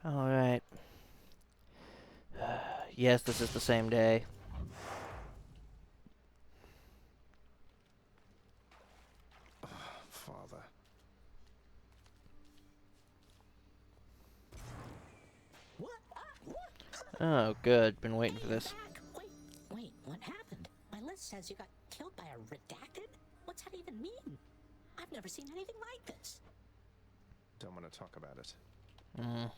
Alright. Yes, this is the same day. Father. What? What? Oh, good. Been waiting Hey, for you're this. back. Wait, what happened? My list says you got killed by a redacted? What's that even mean? I've never seen anything like this. Don't want to talk about it. Mm.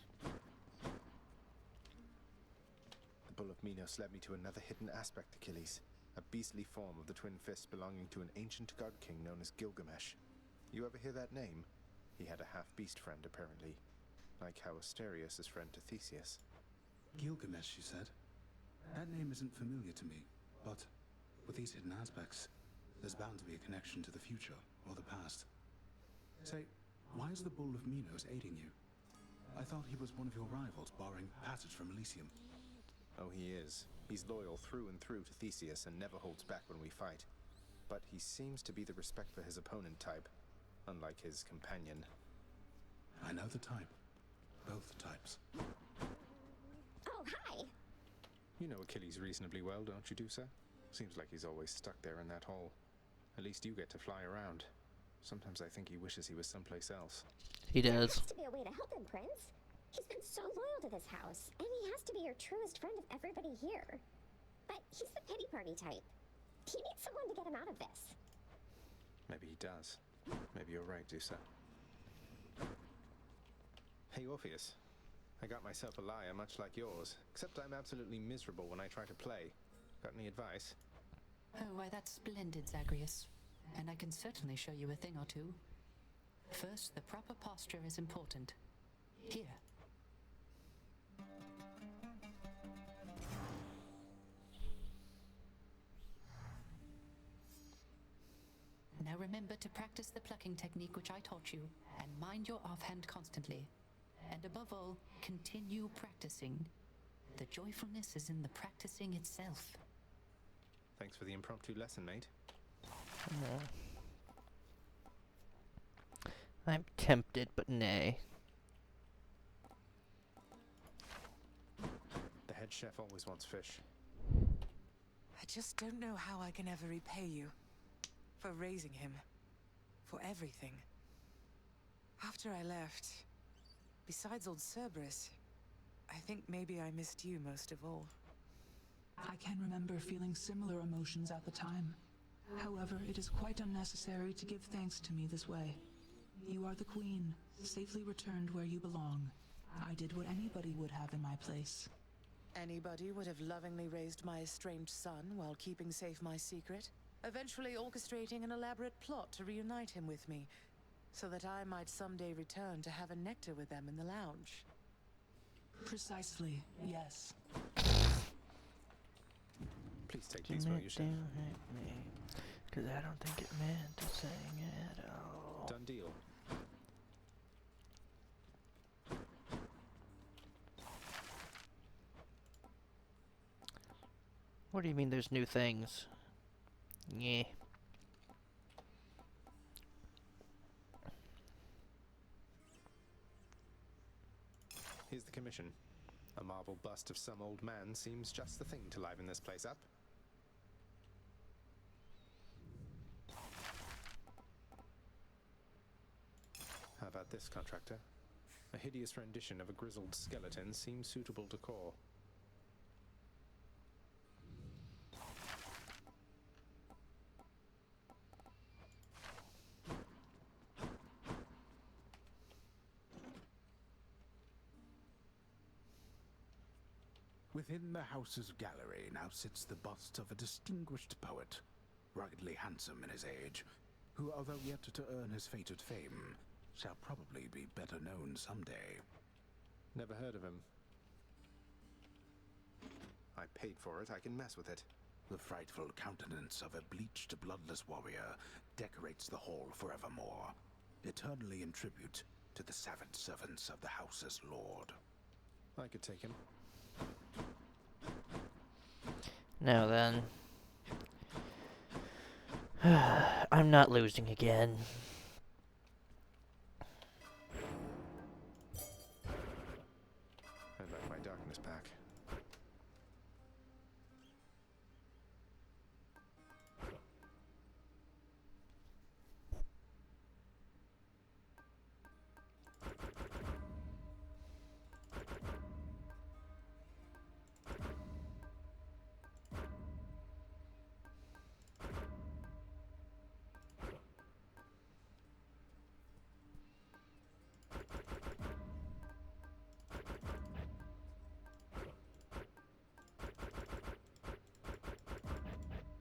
The Bull of Minos led me to another hidden aspect, Achilles. A beastly form of the Twin Fists belonging to an ancient god king known as Gilgamesh. You ever hear that name? He had a half-beast friend, apparently. Like how Asterius is friend to Theseus. Gilgamesh, you said? That name isn't familiar to me, but with these hidden aspects, there's bound to be a connection to the future or the past. Say, why is the Bull of Minos aiding you? I thought he was one of your rivals, barring passage from Elysium. Oh, he is. He's loyal through and through to Theseus and never holds back when we fight. But he seems to be the respect for his opponent type, unlike his companion. I know the type. Both types. Oh, hi. You know Achilles reasonably well, don't you, Dusa? Seems like he's always stuck there in that hole. At least you get to fly around. Sometimes I think he wishes he was someplace else. He There does. has to be a way to help him, Prince. He's been so loyal to this house, and he has to be your truest friend of everybody here. But he's the pity party type. He needs someone to get him out of this. Maybe he does. Maybe you're right, Dusa. Hey, Orpheus. I got myself a lyre much like yours, except I'm absolutely miserable when I try to play. Got any advice? Oh, why, that's splendid, Zagreus. And I can certainly show you a thing or two. First, the proper posture is important. Here. Now remember to practice the plucking technique which I taught you, and mind your offhand constantly. And above all, continue practicing. The joyfulness is in the practicing itself. Thanks for the impromptu lesson, mate. I'm tempted, but nay. The head chef always wants fish. I just don't know how I can ever repay you. For raising him. For everything. After I left, besides old Cerberus, I think maybe I missed you most of all. I can remember feeling similar emotions at the time. However, it is quite unnecessary to give thanks to me this way. You are the queen, safely returned where you belong. I did what anybody would have in my place. Anybody would have lovingly raised my estranged son while keeping safe my secret, eventually orchestrating an elaborate plot to reunite him with me, so that I might someday return to have a nectar with them in the lounge. Precisely, yes. Please take these while you chef. Because I don't think it meant to sing at all. Done deal. What do you mean there's new things? Yeah. Here's the commission. A marble bust of some old man seems just the thing to liven this place up. How about this, contractor? A hideous rendition of a grizzled skeleton seems suitable decor. Within the house's gallery now sits the bust of a distinguished poet, ruggedly handsome in his age, who, although yet to earn his fated fame, shall probably be better known someday. Never heard of him. I paid for it, I can mess with it. The frightful countenance of a bleached, bloodless warrior decorates the hall forevermore, eternally in tribute to the savage servants of the house's lord. I could take him. Now then. I'm not losing again. his back.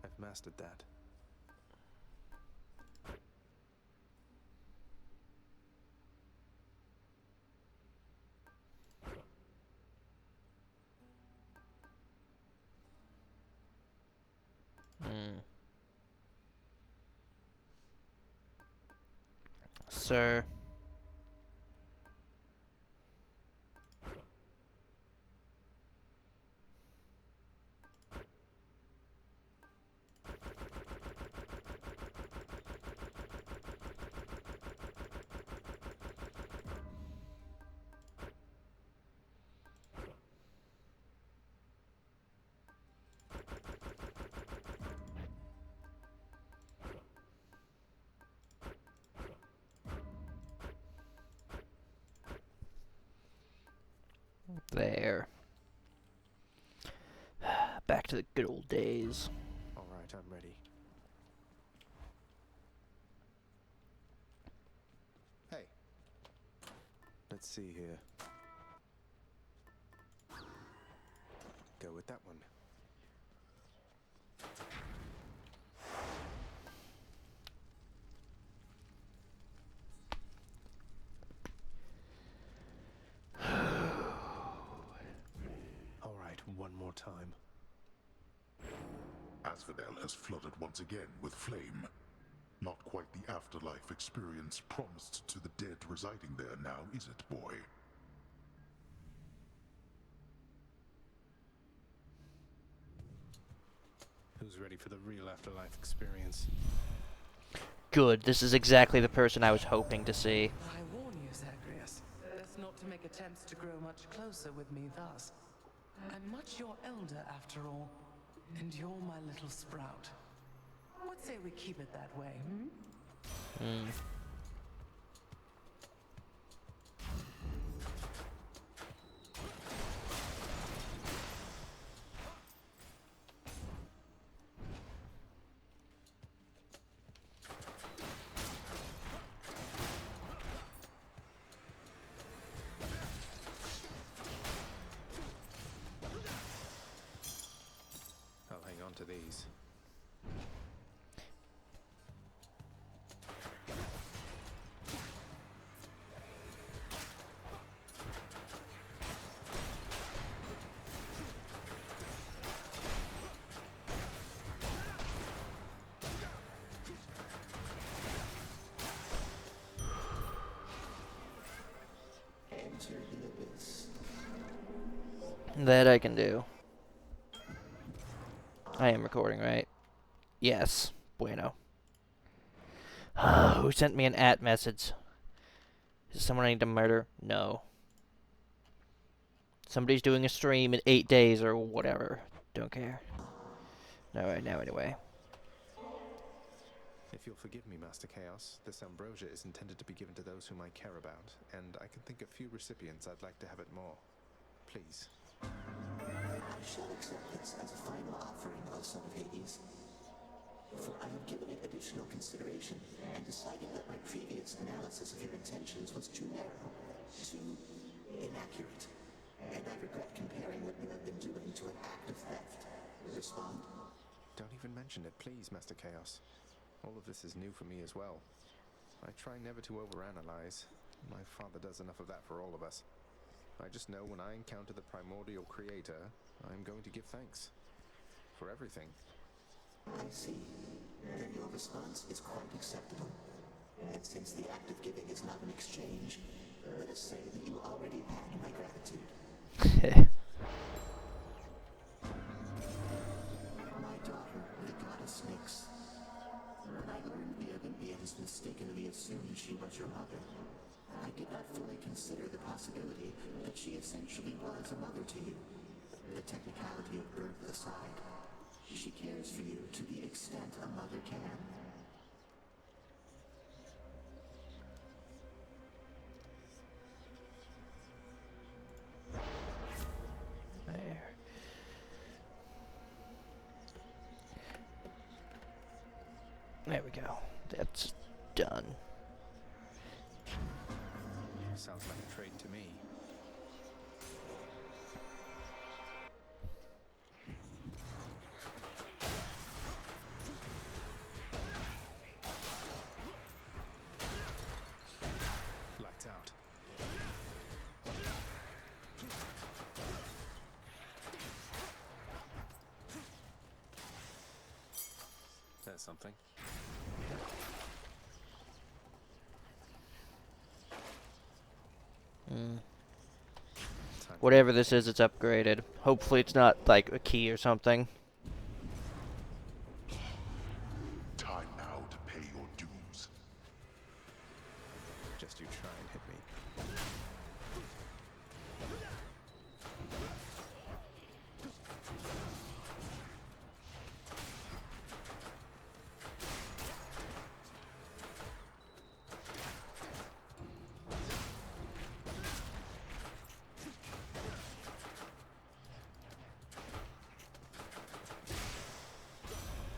I've mastered that. Sir. There. Back to the good old days. All right, I'm ready. Hey. Let's see here. Go with that one. All right, one more time. Asphodel has flooded once again with flame. Not quite the afterlife experience promised to the dead residing there now, is it, boy? Who's ready for the real afterlife experience? Good. This is exactly the person I was hoping to see. I warn you, Zagreus, best not to make attempts to grow much closer with me thus. I'm much your elder, after all, and you're my little sprout. What say we keep it that way, hmm? I'll hang on to these. That I can do. I am recording, right? Yes. Bueno. Who sent me an @ message? Is it someone I need to murder? No. Somebody's doing a stream in 8 days or whatever. Don't care. Not right now, anyway. If you'll forgive me, Master Chaos, this ambrosia is intended to be given to those whom I care about, and I can think of few recipients I'd like to have it more. Please. I shall accept this as a final offering, O Son of Hades. For I have given it additional consideration and decided that my previous analysis of your intentions was too narrow, too inaccurate, and I regret comparing what you have been doing to an act of theft. Respond? Don't even mention it, please, Master Chaos. All of this is new for me as well. I try never to overanalyze. My father does enough of that for all of us. I just know when I encounter the primordial creator, I'm going to give thanks. For everything. I see. Then your response is quite acceptable. And since the act of giving is not an exchange, let us say that you already had my gratitude. My daughter, the goddess Nyx. When I learned the Olympians mistakenly assumed she was your mother, I did not fully consider the possibility that she had sent essentially was a mother to you. The technicality of birth aside, she cares for you to the extent a mother can. There. There we go. That's done. Sounds like a trade to me. Lights out. There's something. Whatever this is, it's upgraded. Hopefully it's not like a key or something. Time now to pay your dues. Just you try and hit me.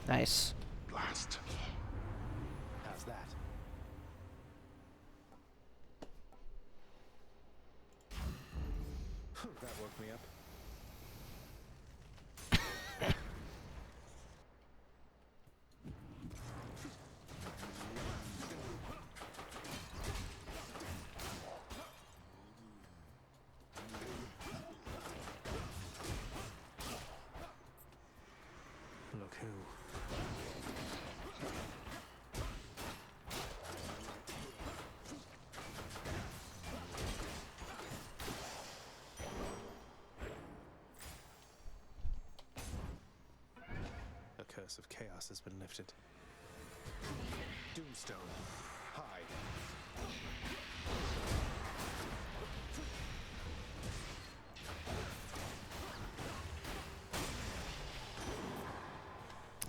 Nice. Blast. How's that? That woke me up. Look who. The curse of chaos has been lifted. Doomstone, hide.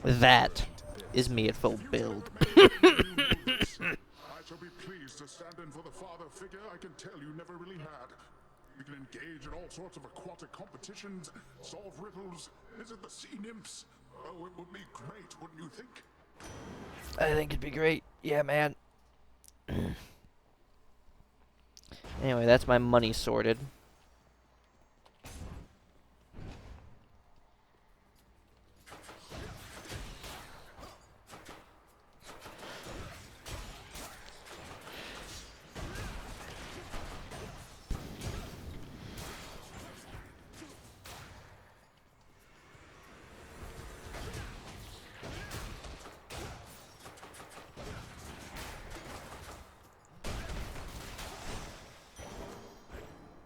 That is me at full build. I shall be pleased to stand in for the father figure I can tell you never really had. You can engage in all sorts of aquatic competitions, solve riddles, visit the sea nymphs. Oh, it would be great, wouldn't you think? I think it'd be great. Yeah, man. Anyway, that's my money sorted.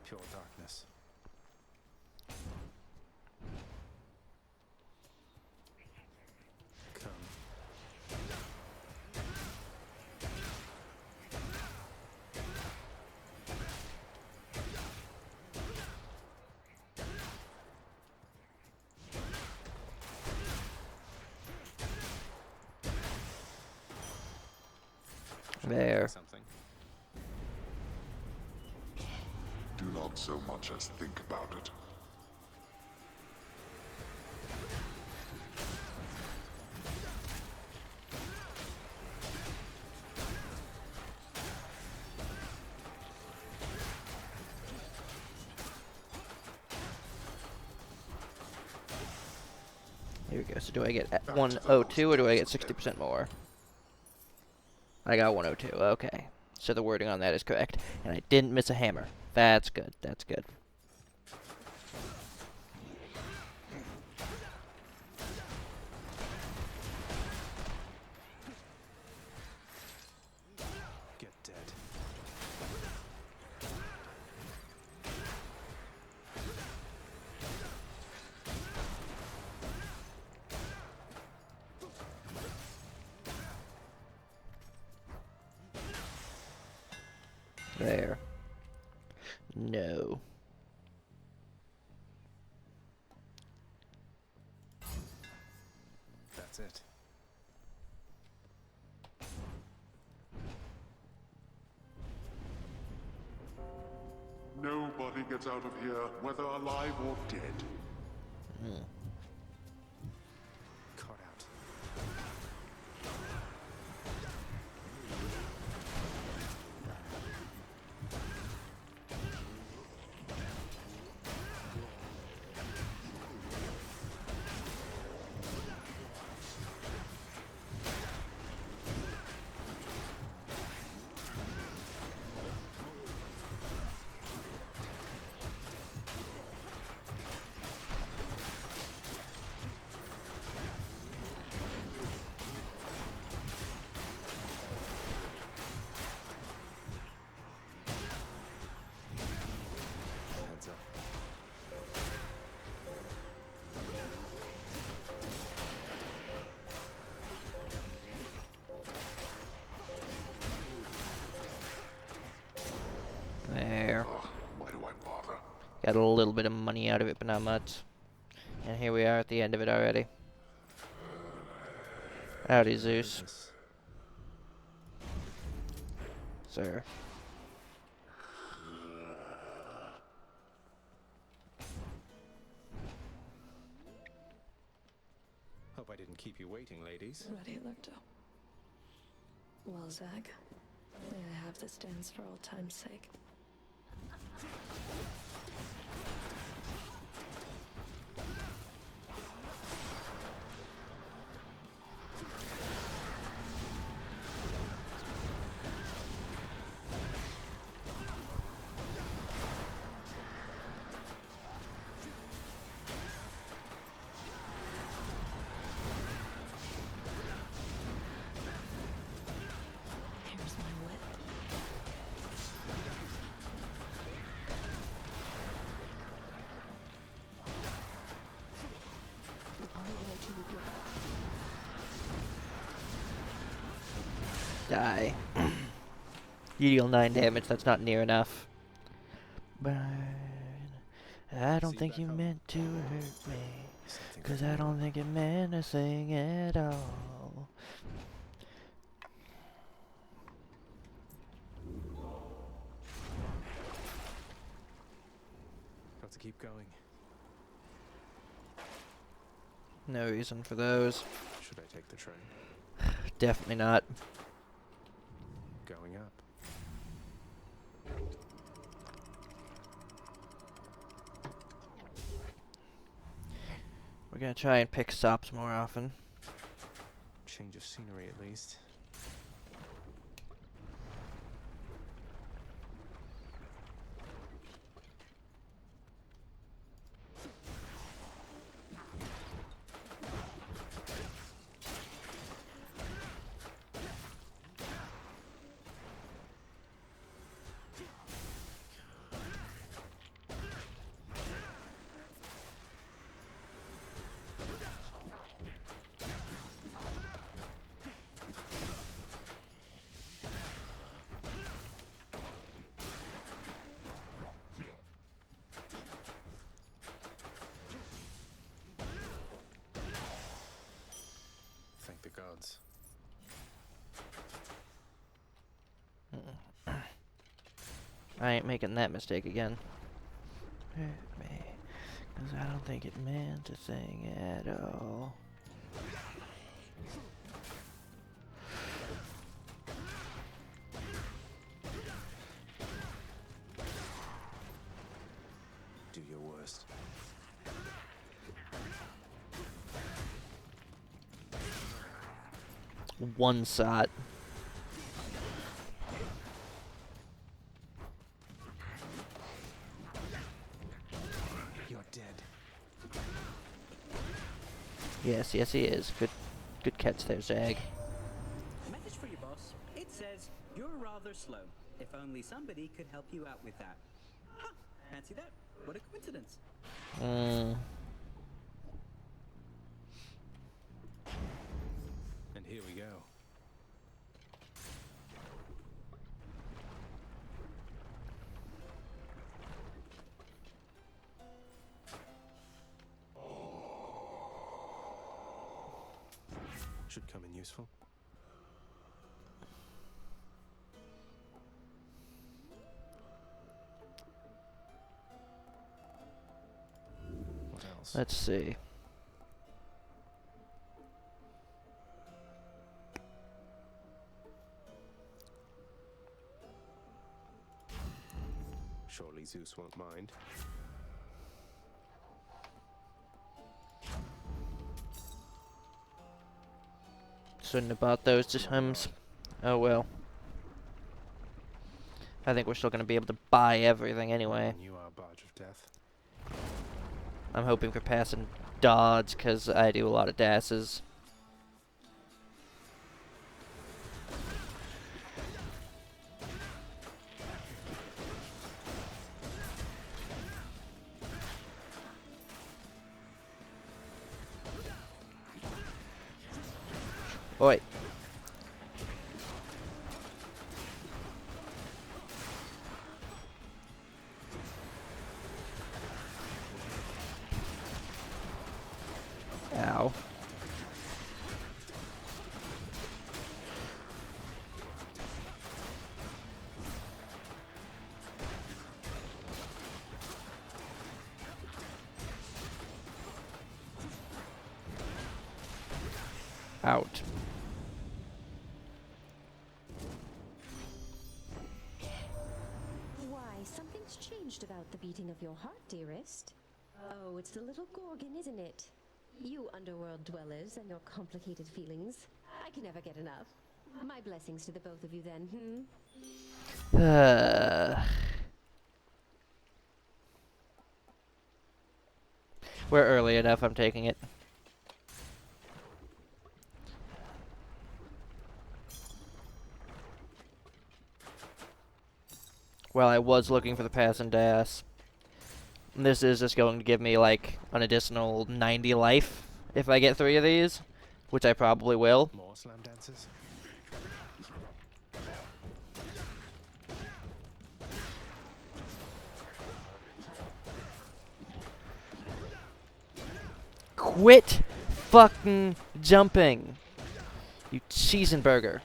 Pure darkness. Come. There. Something. Do not so much as think about it. Here we go. So do I get 102 or do I get 60% more? I got 102. Okay. So the wording on that is correct. And I didn't miss a hammer. That's good. That's good. Get dead. There. No. That's it. Nobody gets out of here, whether alive or dead. Caught out. Heads up. There. Ugh, why do I bother? Got a little bit of money out of it, but not much. And here we are at the end of it already. Howdy, Zeus. Business. Sir. Hope I didn't keep you waiting, ladies. Ready, Lecto. Well, Zag, may I have this dance for old time's sake? Here's my whip. The only way to regret. Die. You deal 9 damage, that's not near enough. Burn. I don't See you think back you home. meant to hurt me. Something 'Cause for I you. don't think it meant a thing at all. Got to keep going. No reason for those. Should I take the train? Definitely not. Going up. We're gonna try and pick stops more often. Change of scenery at least. Thank the gods. I ain't making that mistake again. Hurt me. 'Cause I don't think it meant a thing at all. Do your worst. One shot. You're dead. Yes, yes he is. Good catch there, Zag. Message for you, boss. It says, you're rather slow. If only somebody could help you out with that. Huh, fancy that. What a coincidence. And here we go. Should come in useful. What else? Let's see. Surely Zeus won't mind. Shouldn't have bought those gems. Oh well. I think we're still gonna be able to buy everything anyway. You are barge of death. I'm hoping for passing dodge because I do a lot of dashes. Oi. Ow. Out. Why, something's changed about the beating of your heart, dearest. Oh, it's the little Gorgon, isn't it? You underworld dwellers and your complicated feelings. I can never get enough. My blessings to the both of you then, We're early enough, I'm taking it. Well, I was looking for the pass and dash. This is just going to give me like an additional 90 life if I get 3 of these, which I probably will. More slam dances. Quit fucking jumping, you cheeseburger.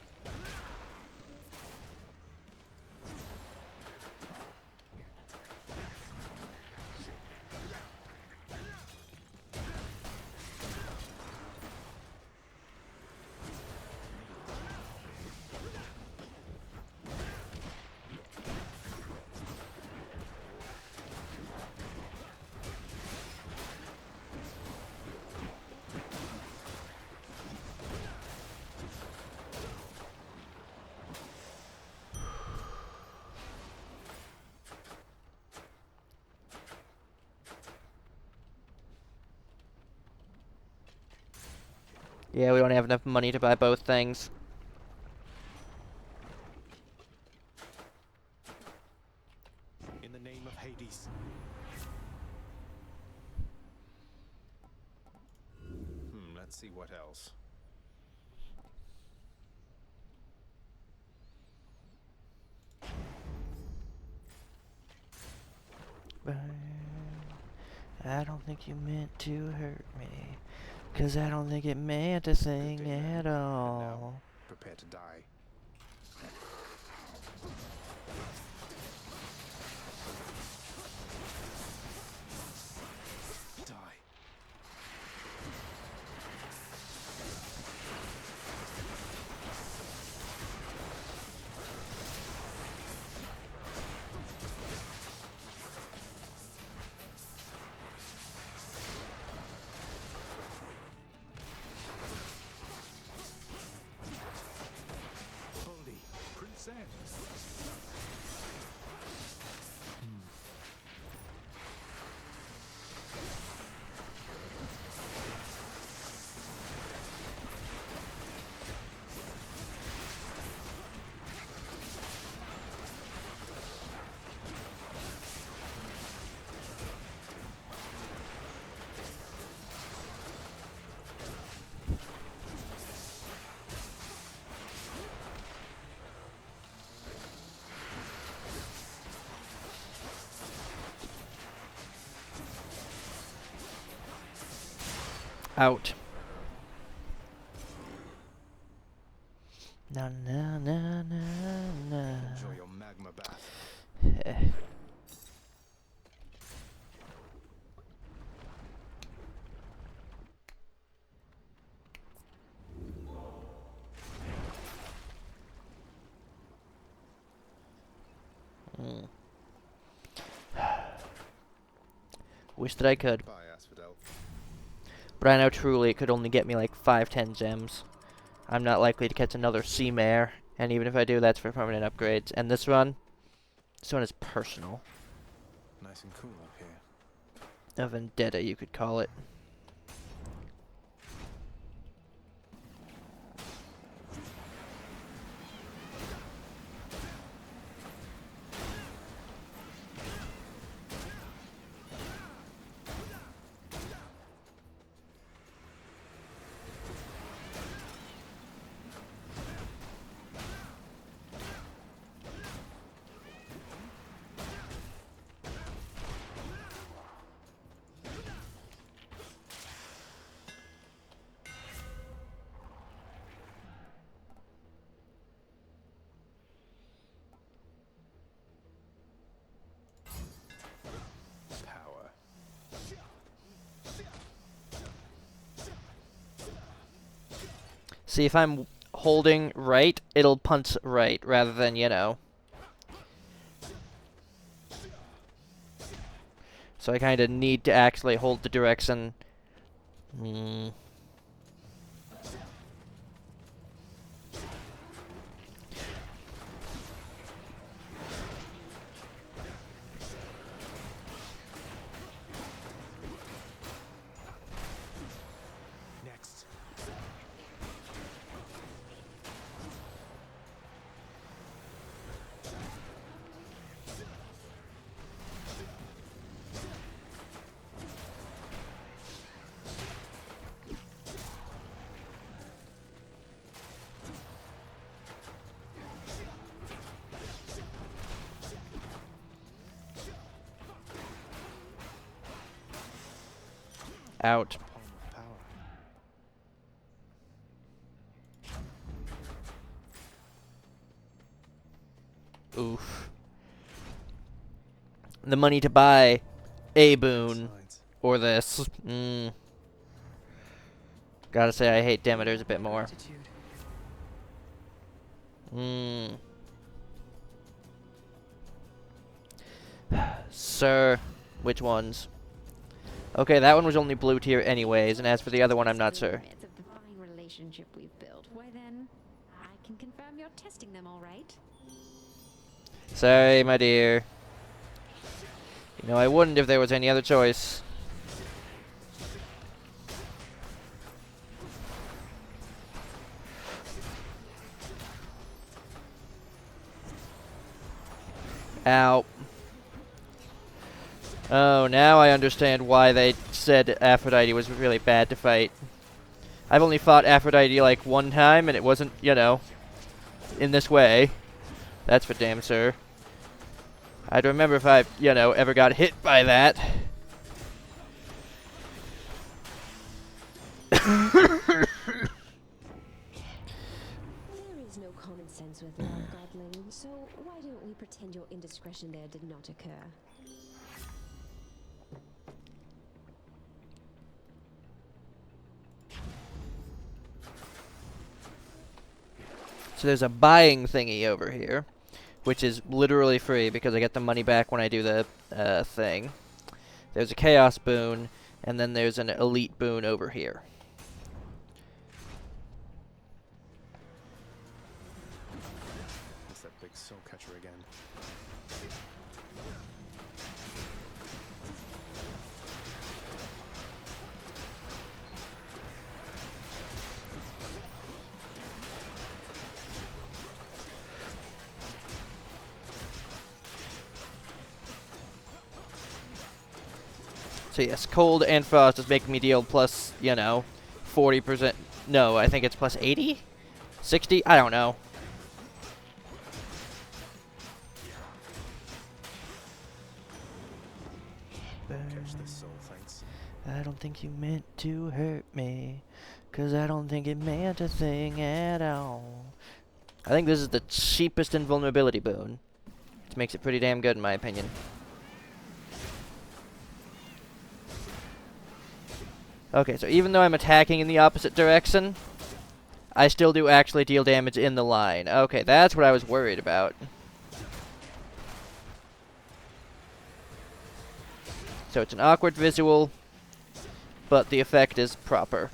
Yeah, we don't have enough money to buy both things. In the name of Hades. Let's see what else. I don't think you meant to hurt me, 'cause I don't think it meant a thing at all. Prepare to die. Die. Out. Na na na na na. Enjoy your magma bath. Wish that I could. Bye, Asphodel. But I know truly it could only get me like 5-10 gems. I'm not likely to catch another sea mare, and even if I do, that's for permanent upgrades. And this one is personal. Nice and cool up here. A vendetta, you could call it. Power. See, if I'm holding right, it'll punch right, rather than, you know. So I kind of need to actually hold the direction. Next. Out. Palm of power. Oof. The money to buy a boon or this. Gotta say, I hate Demeter's a bit more. Sir, which ones? Okay, that one was only blue tier anyways, and as for the other one, I'm not sure. It's a fine relationship we've built. Why then, I can confirm you're testing them all right. Sorry, my dear. You know, I wouldn't if there was any other choice. Ow. Oh, now I understand why they said Aphrodite was really bad to fight. I've only fought Aphrodite like one time, and it wasn't, you know, in this way. That's for damn sure. I'd remember if I, you know, ever got hit by that. There is no common sense with Lord Godling, so why don't we pretend your indiscretion there did not occur? So there's a buying thingy over here, which is literally free because I get the money back when I do the thing. There's a Chaos boon, and then there's an Elite boon over here. It's that big soul catcher again. So yes, cold and frost is making me deal plus, you know, 40%. No, I think it's plus 80? 60? I don't know. Catch this soul, thanks. I don't think you meant to hurt me, 'cause I don't think it meant a thing at all. I think this is the cheapest invulnerability boon. Which makes it pretty damn good in my opinion. Okay, so even though I'm attacking in the opposite direction, I still do actually deal damage in the line. Okay, that's what I was worried about. So it's an awkward visual, but the effect is proper.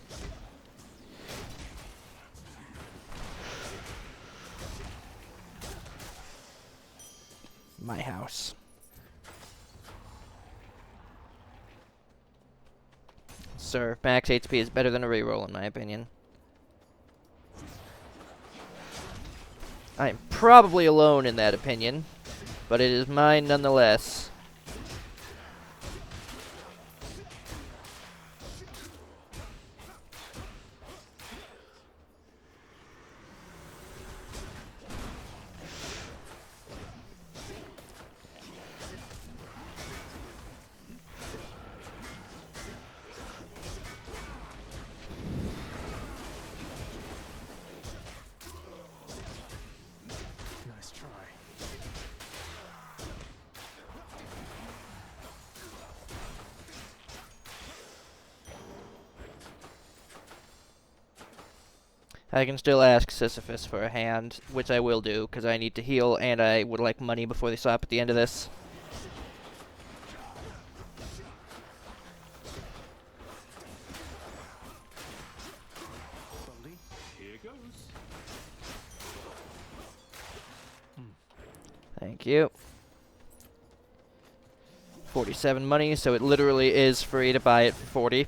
My house. Sir, max HP is better than a reroll in my opinion. I am probably alone in that opinion, but it is mine nonetheless. Nice try. I can still ask Sisyphus for a hand, which I will do, because I need to heal, and I would like money before they stop at the end of this. Here goes. Thank you. 47 money, so it literally is free to buy it for 40.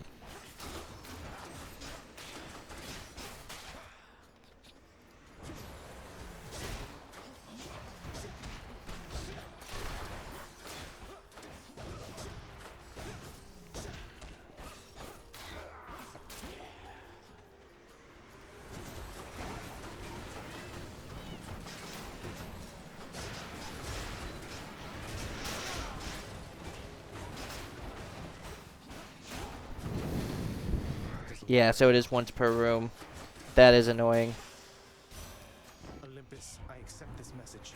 Yeah, so it is once per room. That is annoying. Olympus, I accept this message.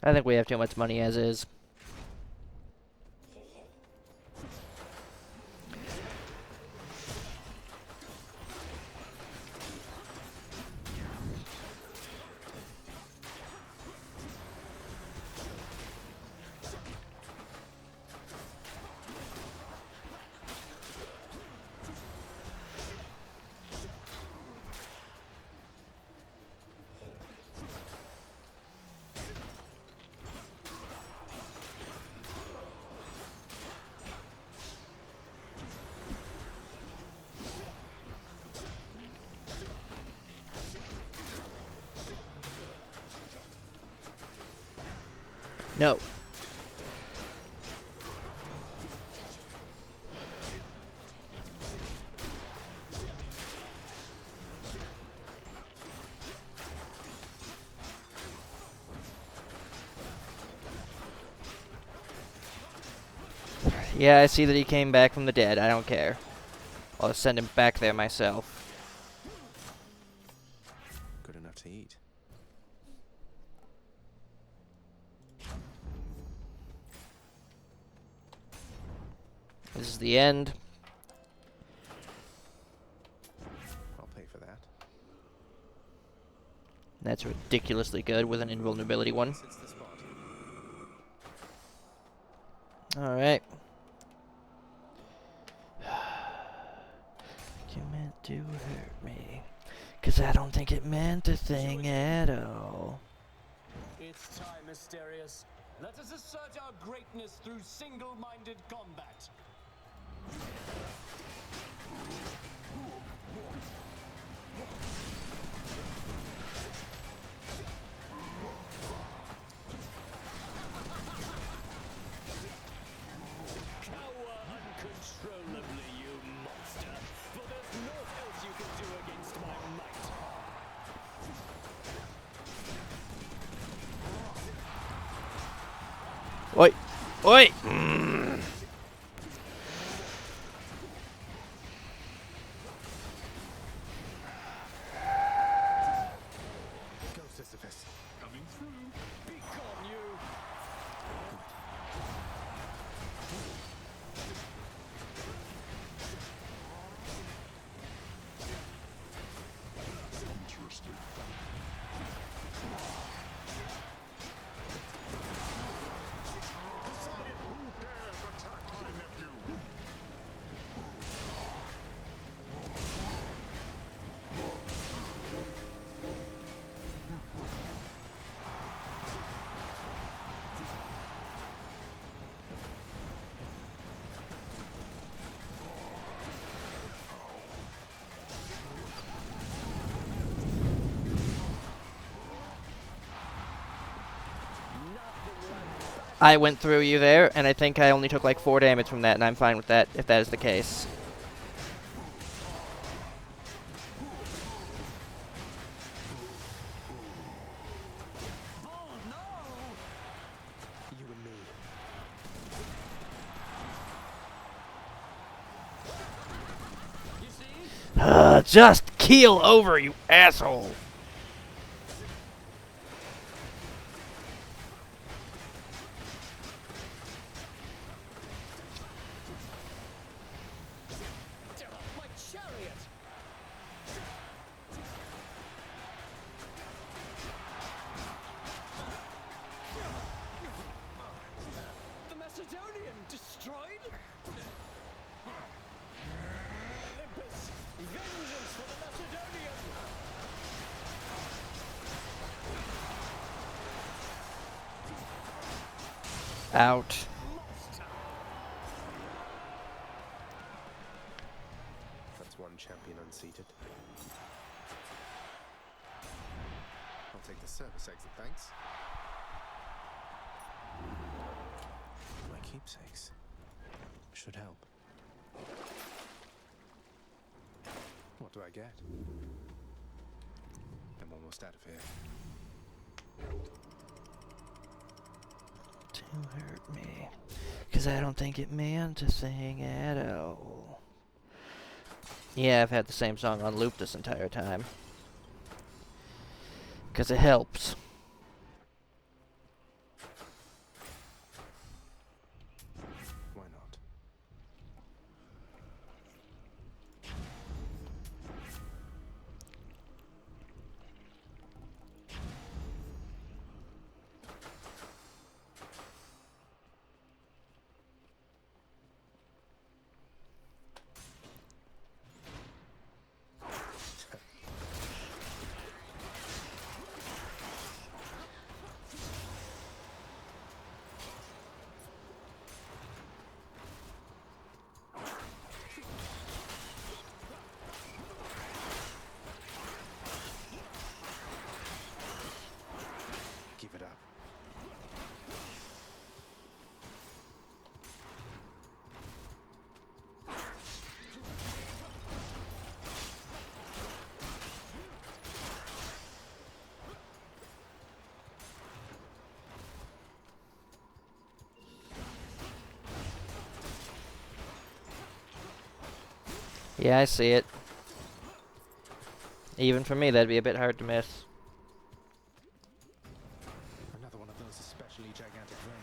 I think we have too much money as is. No. Yeah, I see that he came back from the dead. I don't care. I'll send him back there myself. Good enough to eat. This is the end. I'll pay for that. That's ridiculously good with an invulnerability one. Sits the spot. Alright. You meant to hurt me. 'Cause I don't think it meant a thing at all. It's time, Mysterious. Let us assert our greatness through single-minded combat. Cower uncontrollably, you monster, for there's no Oi! Oi! Go, Sisyphus. Coming through. Be gone, you. Interesting. Decided who dares attack my nephew? I went through you there, and I think I only took like 4 damage from that, and I'm fine with that, if that is the case. You and me. You see? Just keel over, you asshole! Get off my chariot! The Macedonian destroyed? Olympus! Vengeance for the Macedonian! Out. That's one champion unseated. I'll take the service exit, thanks. My keepsakes. Should help. What do I get? I'm almost out of here. To hurt me. Because I don't think it meant a thing at all. Yeah, I've had the same song on loop this entire time. Because it helps. Why not? Give it up. Yeah, I see it. Even for me, that'd be a bit hard to miss. Another one of those especially gigantic vermin.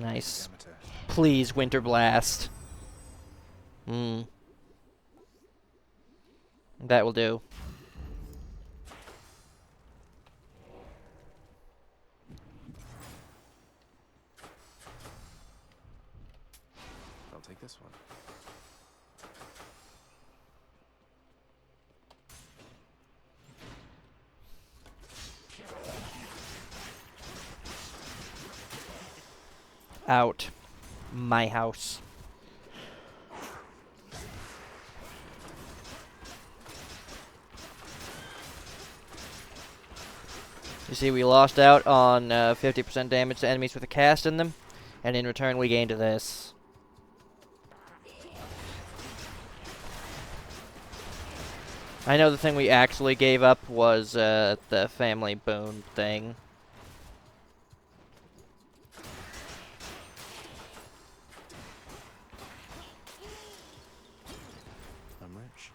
Nice. Please, Winter Blast. That will do. I'll take this one. Out. My house. You see, we lost out on 50% damage to enemies with a cast in them, and in return we gained this. I know the thing we actually gave up was the family boon thing. I'm rich.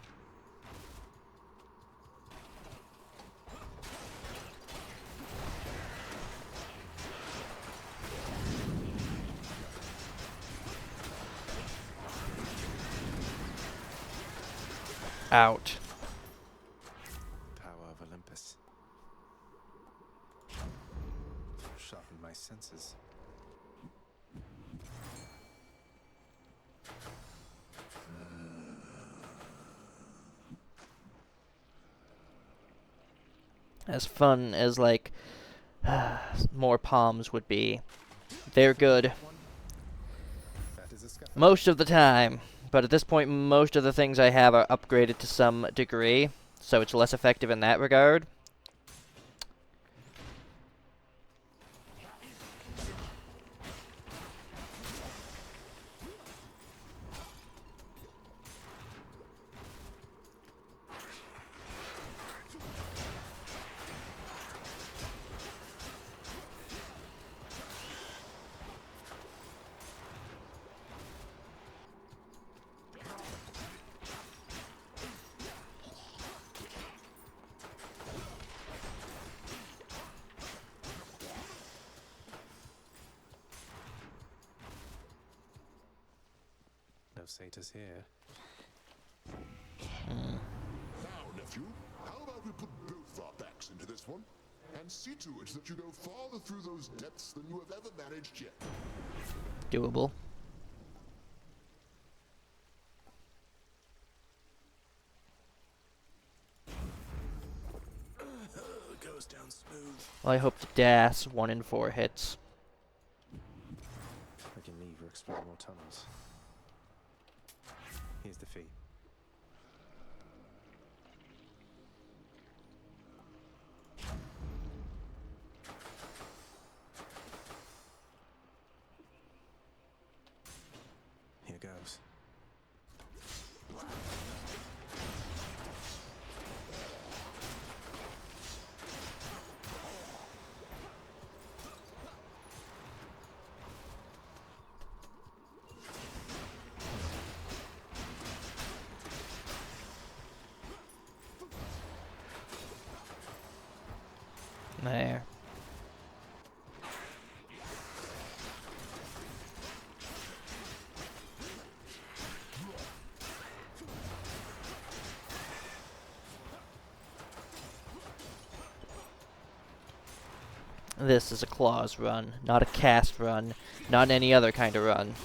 Out. Power of Olympus. Sharpen my senses. As fun as, like, more palms would be. They're good. Most of the time. But at this point, most of the things I have are upgraded to some degree, so it's less effective in that regard. No satyrs here. Now, nephew, how about we put both our backs into this one, and see to it that you go farther through those depths than you have ever managed yet. Doable. Goes down smooth. Well, I hope to DAS 1 in 4 hits. I can leave or explore more tunnels. Here's the fee. Here goes. There. This is a claws run, not a cast run, not any other kind of run.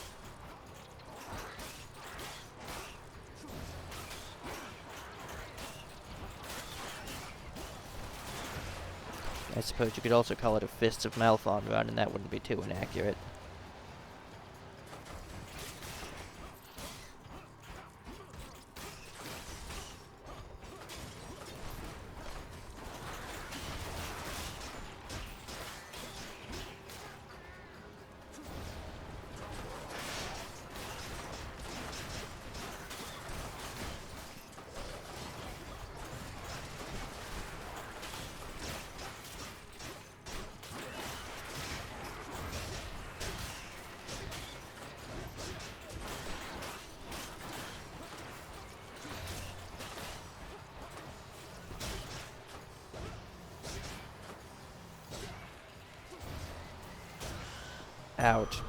I suppose you could also call it a Fists of Malphon run, and that wouldn't be too inaccurate. Ouch.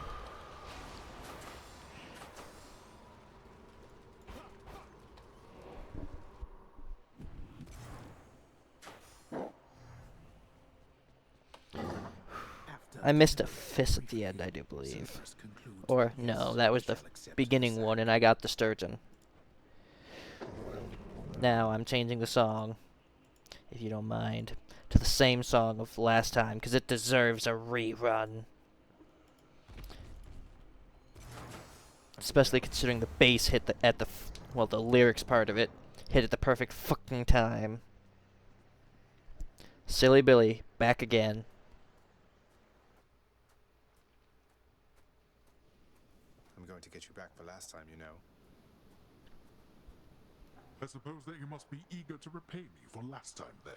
I missed a fist at the end, I do believe. Or, no, that was the beginning one, and I got the Sturgeon. Now, I'm changing the song, if you don't mind, to the same song of last time, because it deserves a rerun. Especially considering the bass hit well, the lyrics part of it hit at the perfect fucking time. Silly Billy, back again. I'm going to get you back for last time, you know. I suppose that you must be eager to repay me for last time, then.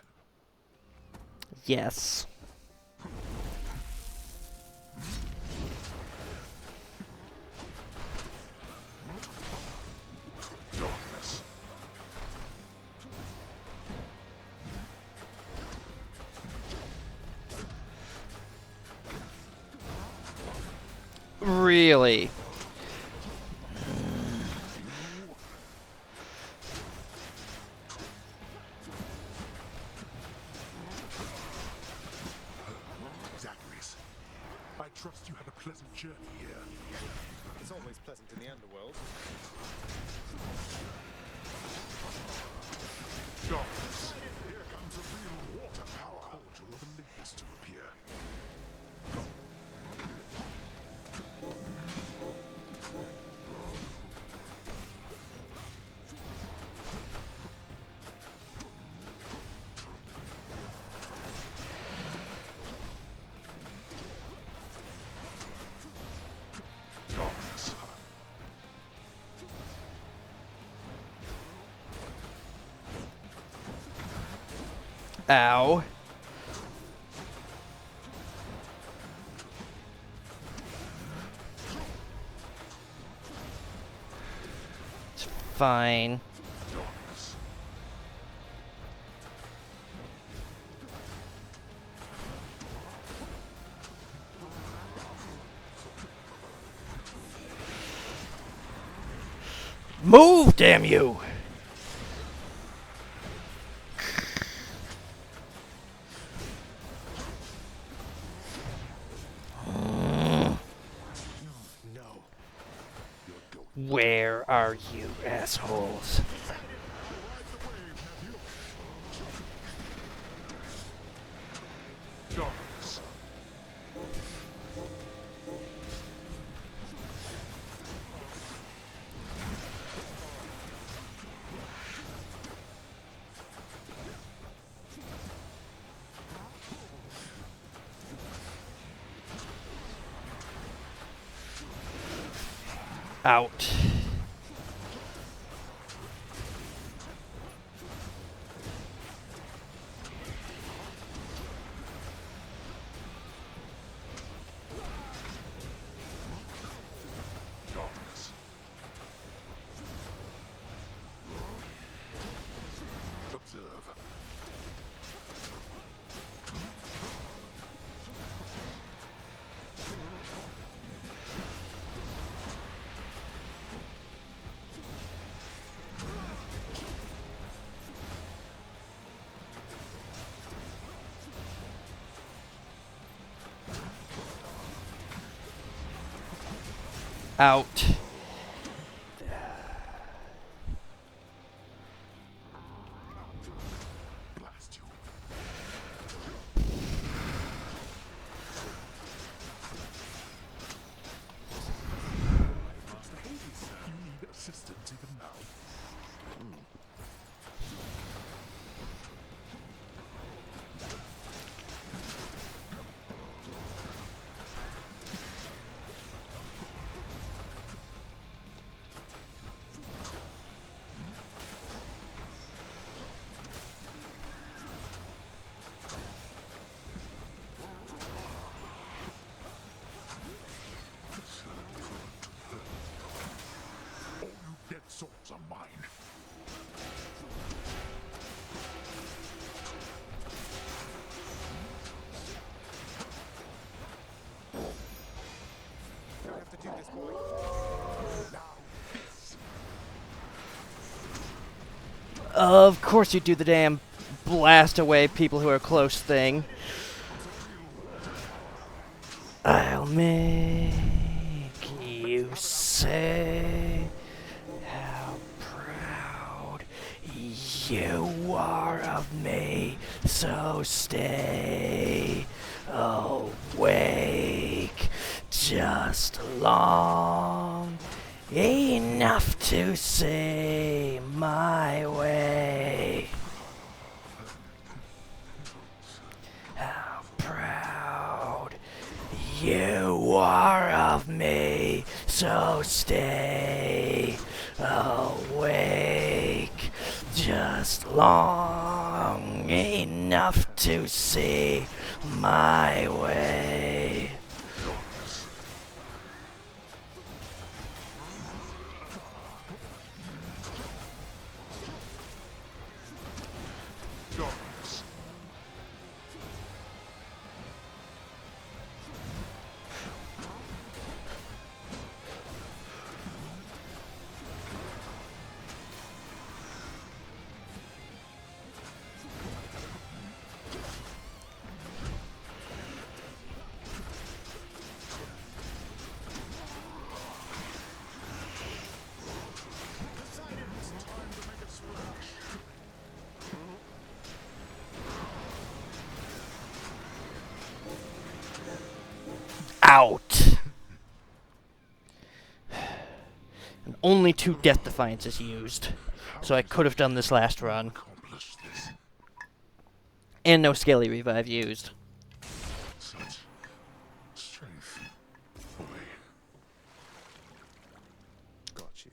Yes. Darkness. Really? Zacharias, I trust you had a pleasant journey here. It's always pleasant in the underworld. Darkness. Here comes a real water power. Cordial of Olympus to appear. Darkness. Ow. It's fine. Darkness. Move, damn you! No. Where are you, assholes? Darkness. Out. Darkness. Observe. Out. Blast you. Master Hades, you need assistance even now. All you dead souls are mine. Don't have to do this, boy. Of course you do the damn blast away people who are close thing. I'll make you say how proud you are of me, so stay awake just long enough to see my way. stay awake just long enough to see my way. Out. And only 2 Death Defiances used, so I could have done this last run. And no Scaly Revive used. Such strength, boy. Got you.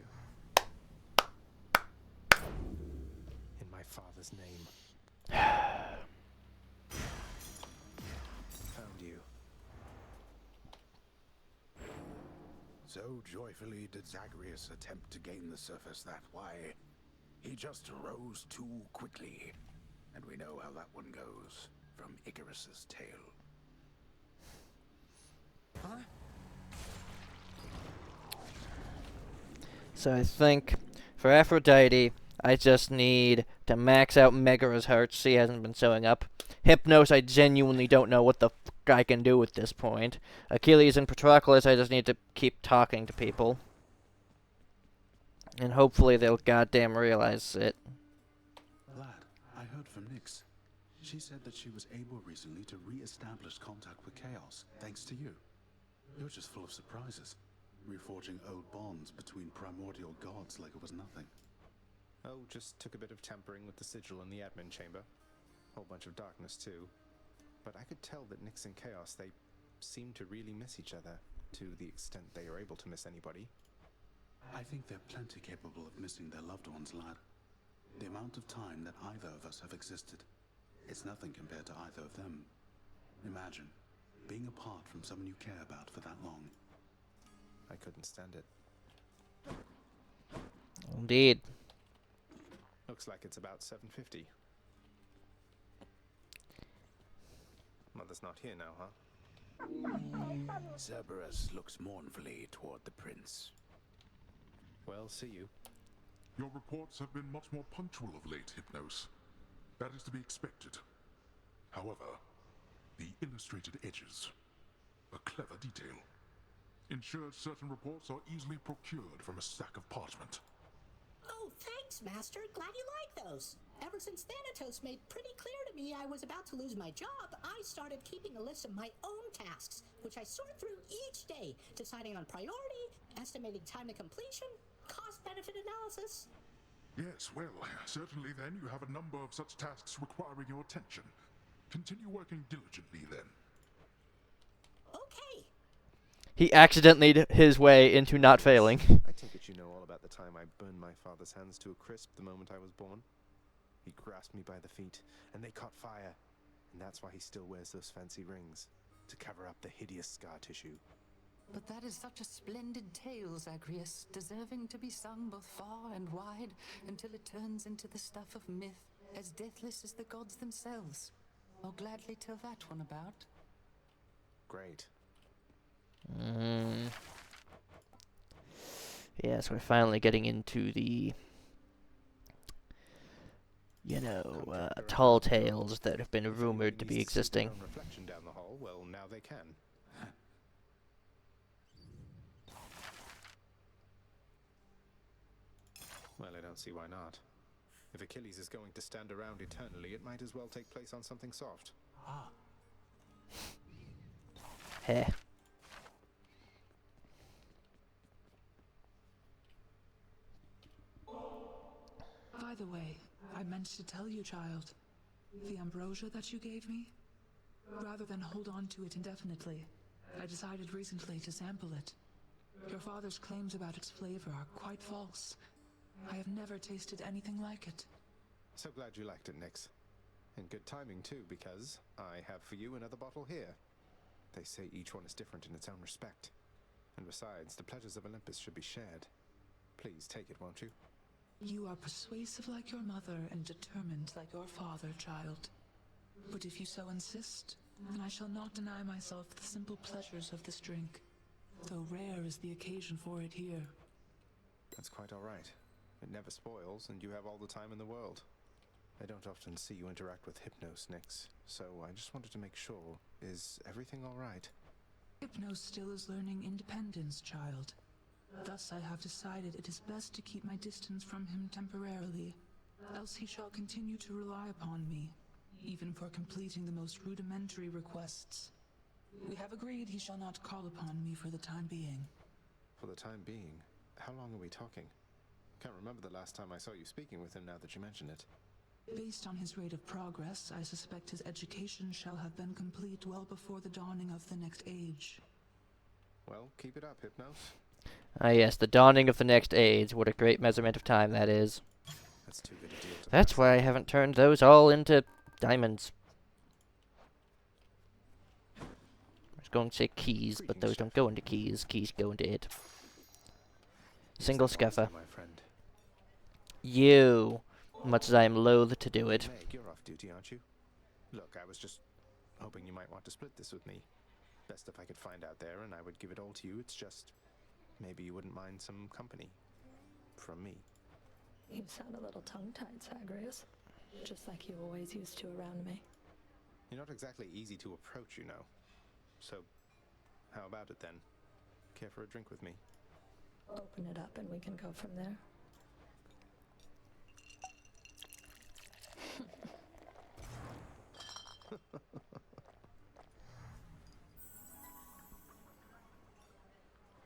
In my father's name. Found you. So joyfully did Zagreus attempt to gain the surface that why he just rose too quickly. And we know how that one goes from Icarus's tale. Huh? So I think for Aphrodite, I just need to max out Megara's heart. She hasn't been showing up. Hypnos, I genuinely don't know what the fuck I can do at this point. Achilles and Patroclus, I just need to keep talking to people. And hopefully they'll goddamn realize it. Lad, I heard from Nyx. She said that she was able recently to re-establish contact with Chaos, thanks to you. You're just full of surprises, reforging old bonds between primordial gods like it was nothing. Oh, just took a bit of tampering with the sigil in the admin chamber. Whole bunch of darkness too. But I could tell that Nyx and Chaos, they seem to really miss each other, to the extent they are able to miss anybody. I think they're plenty capable of missing their loved ones, lad. The amount of time that either of us have existed, it's nothing compared to either of them. Imagine being apart from someone you care about for that long. I couldn't stand it. Indeed. Looks like it's about 7:50. Mother's not here now, huh? Cerberus looks mournfully toward the prince. Well, see you. Your reports have been much more punctual of late, Hypnos. That is to be expected. However, the illustrated edges, a clever detail, ensures certain reports are easily procured from a stack of parchment. Oh, thanks, Master. Glad you like those. Ever since Thanatos made pretty clear to me I was about to lose my job, I started keeping a list of my own tasks, which I sort through each day, deciding on priority, estimating time to completion, cost-benefit analysis. Yes, well, certainly then you have a number of such tasks requiring your attention. Continue working diligently then. Okay. He accidentally did his way into not failing. I take it you know all about the time I burned my father's hands to a crisp the moment I was born. He grasped me by the feet, and they caught fire. And that's why he still wears those fancy rings, to cover up the hideous scar tissue. But that is such a splendid tale, Zagreus, deserving to be sung both far and wide until it turns into the stuff of myth, as deathless as the gods themselves. I'll gladly tell that one about. Great. Yes, we're finally getting into the, tall tales that have been rumored to be existing. Reflection down the hall. Well, now they can. Well, I don't see why not. If Achilles is going to stand around eternally, it might as well take place on something soft. Heh. By the way, I meant to tell you, child. The ambrosia that you gave me? Rather than hold on to it indefinitely, I decided recently to sample it. Your father's claims about its flavor are quite false. I have never tasted anything like it. So glad you liked it, Nyx. And good timing, too, because I have for you another bottle here. They say each one is different in its own respect. And besides, the pleasures of Olympus should be shared. Please take it, won't you? You are persuasive like your mother and determined like your father, child. But if you so insist, then I shall not deny myself the simple pleasures of this drink, though rare is the occasion for it here. That's quite all right. It never spoils, and you have all the time in the world. I don't often see you interact with Hypnos, Nyx, so I just wanted to make sure. Is everything all right? Hypnos still is learning independence, child. Thus I have decided it is best to keep my distance from him temporarily, else he shall continue to rely upon me, even for completing the most rudimentary requests. We have agreed he shall not call upon me for the time being. For the time being? How long are we talking? Can't remember the last time I saw you speaking with him now that you mention it. Based on his rate of progress, I suspect his education shall have been complete well before the dawning of the next age. Well, keep it up, Hypnos. Ah yes, the dawning of the next age. What a great measurement of time that is. That's too good a deal to That's why I haven't turned those all into diamonds. I was going to say keys, but those don't go into keys. Keys go into it. Single scuffer. My friend. You. Much as I am loath to do it. Meg, you're off duty, aren't you? Look, I was just hoping you might want to split this with me. Best if I could find out there, and I would give it all to you. It's just, maybe you wouldn't mind some company. From me. You sound a little tongue-tied, Zagreus. Just like you always used to around me. You're not exactly easy to approach, you know. So, how about it then? Care for a drink with me? Open it up and we can go from there.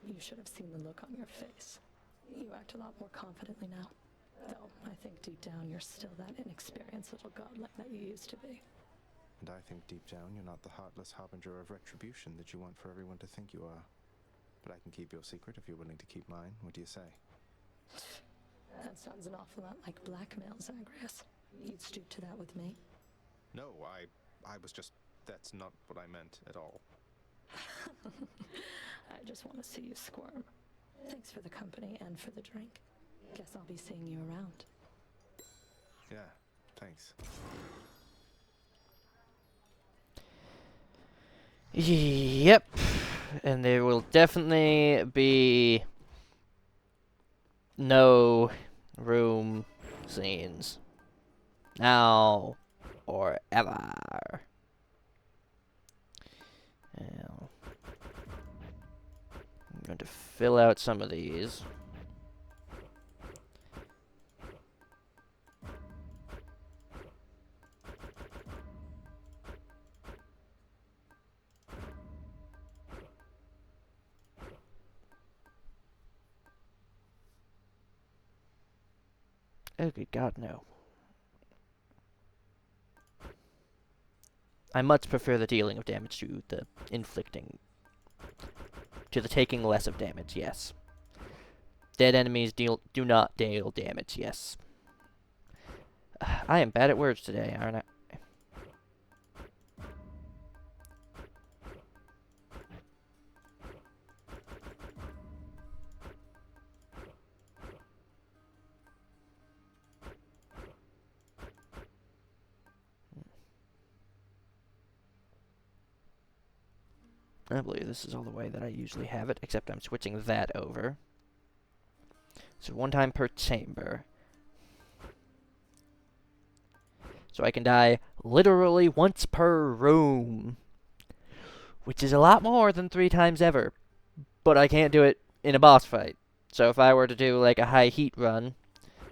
You should have seen the look on your face. You act a lot more confidently now. Though, I think deep down you're still that inexperienced little godling that you used to be. And I think deep down you're not the heartless harbinger of retribution that you want for everyone to think you are. But I can keep your secret if you're willing to keep mine. What do you say? That sounds an awful lot like blackmail, Zagreus. You'd stoop to that with me? No, I was just... That's not what I meant at all. I just want to see you squirm. Thanks for the company and for the drink. Guess I'll be seeing you around. Yeah, thanks. Yep. And there will definitely be no room scenes. Now or ever. Now, I'm going to fill out some of these. Oh, good God, no. I much prefer the dealing of damage to the inflicting. To the taking less of damage, yes. Dead enemies do not deal damage, yes. I am bad at words today, aren't I? I believe this is all the way that I usually have it, except I'm switching that over. So 1 time per chamber. So I can die literally once per room. Which is a lot more than 3 times ever. But I can't do it in a boss fight. So if I were to do like a high heat run,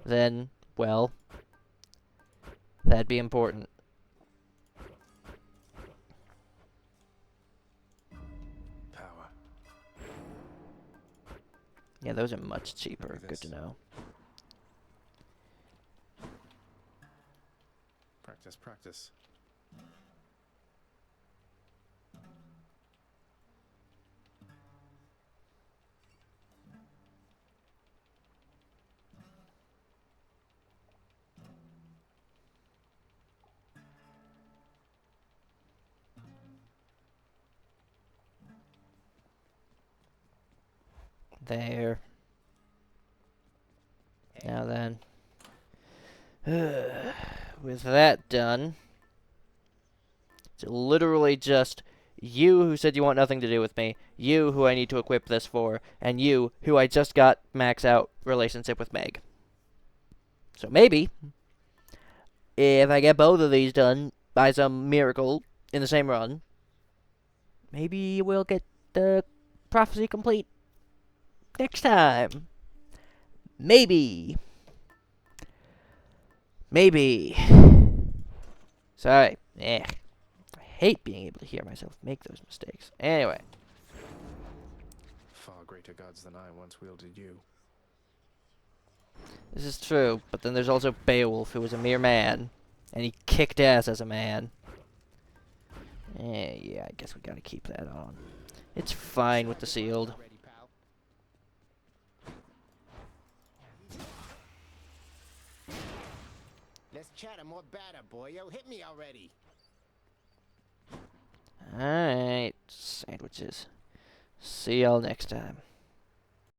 then, well, that'd be important. Yeah, those are much cheaper. Good to know. Practice, practice. There. Now then. With that done, it's literally just you who said you want nothing to do with me, you who I need to equip this for, and you who I just got max out relationship with Meg. So maybe, if I get both of these done by some miracle in the same run, maybe we'll get the prophecy complete next time. Maybe. Maybe. Sorry. I hate being able to hear myself make those mistakes. Anyway. Far greater gods than I once wielded you. This is true, but then there's also Beowulf, who was a mere man, and he kicked ass as a man. Yeah, I guess we gotta keep that on. It's fine with the sealed. Let's chatter more batter, boyo. Hit me already. Alright, sandwiches. See y'all next time.